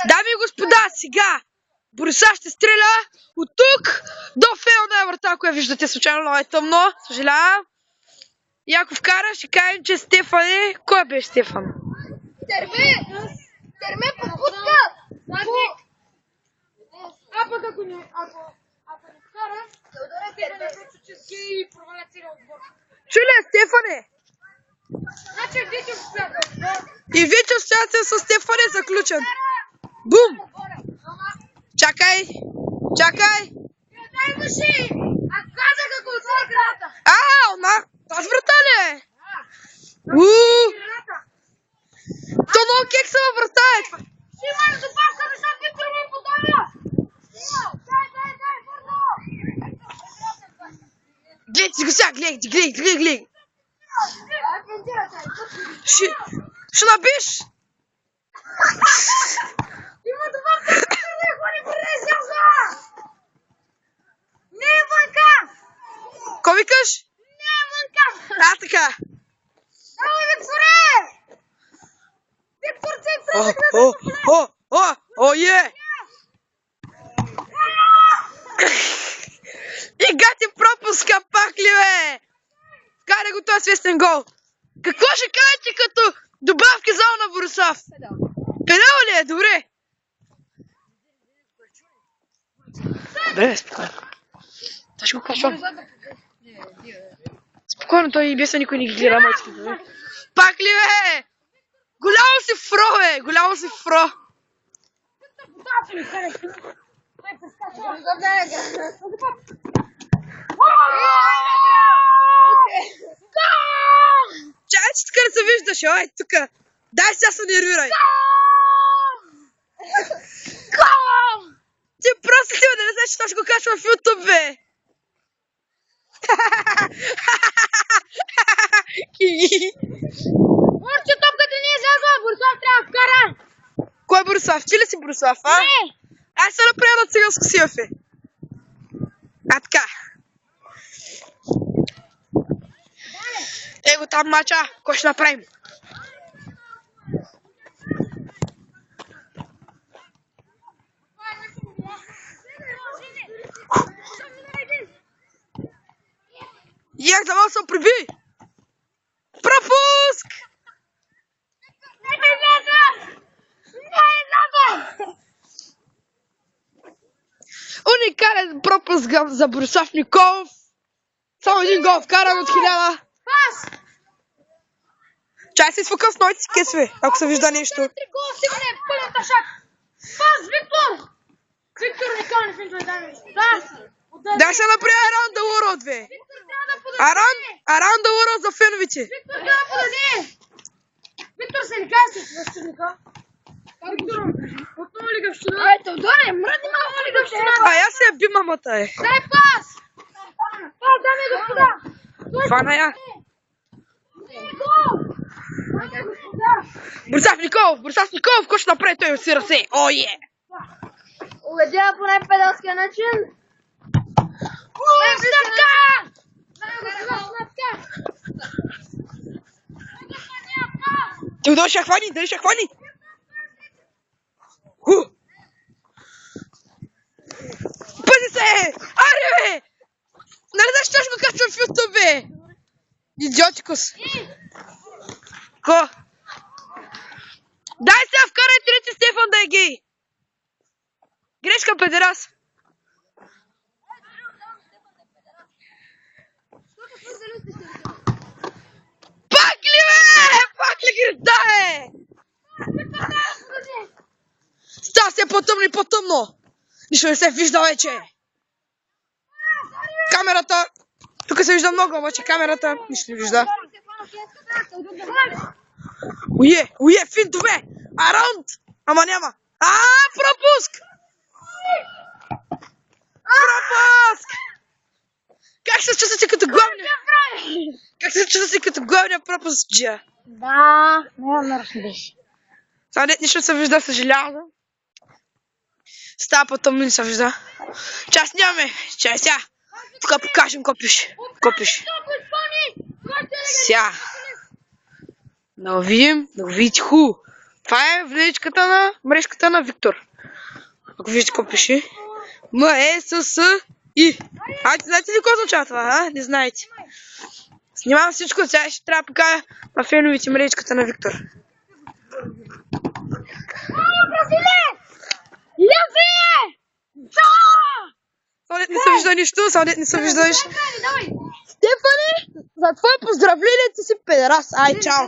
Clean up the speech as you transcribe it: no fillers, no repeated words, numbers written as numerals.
Дами и господа, сега Борислав ще стреля от тук до фейлна врата, ако я виждате случайно, много е тъмно, съжалявам. И ако вкара, ще кажем, че Стефан е... Кой беше Стефан? Терме попутка! А пък ако не вкара, да ударя Терме, че си и проваля целия отбор. Чули, Стефане? Значи вече обстоятелство. И вече обстоятелство с Стефан е заключен. Бум! Чакай! Чакай! Дай мъжи! А казах ако отвори граната! Тази врата ли е? То много кексава врата е това. Ще имаш добавка, защото Виктор ми подава! Дай, бързо! Гледайте го сега, гледай. Ще набиш! Има добавка, не ходи бързо, сялза! Не е вънка! Ко викаш? Не е вънка! Така. Ало, Викторе! Виктор, център! Е! И гати пропуска пак ли бе? Карай го този свестен гол. Какво ще кажете като добавки зал на Борислав? Педал ли е? Добре. Добре, спокойно. Това ще го кажа. Спокойно, той без никой не ги гледа мачите. Пак ли бе? Голямо си фро, бе! Голямо си фро! Чай, че така да се виждаш, ой, тука. Дай сега се нервирай. Ти просто ти да не знаеш, че това ще го качвам в YouTube, бе. Може, че топката не е излязла, Борислав трябва да вкара! Кой е Борислав? Ти ли си Борислав, а? Не! Ай се направя на циганско силфи. А така. Его там мача, кой ще направим? Як за вас съм приби! Пропуск! Не излязва! Уникален пропуск за Борислав Николов. Само един гол вкарам от 1000. Пас! Чай си сфокъс с ноите си кесве, ако се вижда нещо. 3 гола стигане, пълен тъшак! Пас, Виктор! Виктор, не кълне финто да даме. Да ще направя Around the World, бе. Виктор трябва да подаде! Around the World за феновите. Виктор трябва да подаде! Виктор се ли каже си възчиника? Виктор, отново ли гъвщина? Ай, Теодоре, мръдни малко ли гъвщина? Аз се би мамата, е. Дай пас! Пас, дами и господа! Фана я. Гол! Дами и господа! Борислав Николов, кой ще направи той си ръце? О, е! Уведя по най-педалския начин. Снапка! Теодор ще хвани, дали ще хвани? Пъзи се! Аре, бе! Нали знаеш, че ще го качвам в YouTube, бе? Идиотикус! Ко? Дай сега вкарай трети Стефан да е гей! Грешка, педерас! Пак ли, бе? Пак ли града, е? Става се по-тъмно и по-тъмно! Нищо не се вижда вече! Камерата! Тук се вижда много, обаче камерата нищо не вижда. Уе, финтове! Араунд! Ама няма! Пропуск! Пропуск! Как се чувствате като главния? Как се чувствате като главния пропуск-джия? Да, много наръчно беше. Това нищо се вижда, съжалявам. Става по-тъмно не се вижда. Час нямаме. Чай сега. Тук покажем какво пише. Сега. Да го видим. Да го видите хубаво. Това е мрежката на Виктор. Ако виждате какво пише. МССИ. Знаете ли какво означава това, а? Не знаете. Снимам всичко, сега ще трябва да покажа на феновите мрежката на Виктор. Само не се вижда нищо, не се вижда нищо. Стефане, за твое поздравление ти си педерас. Ай, чао!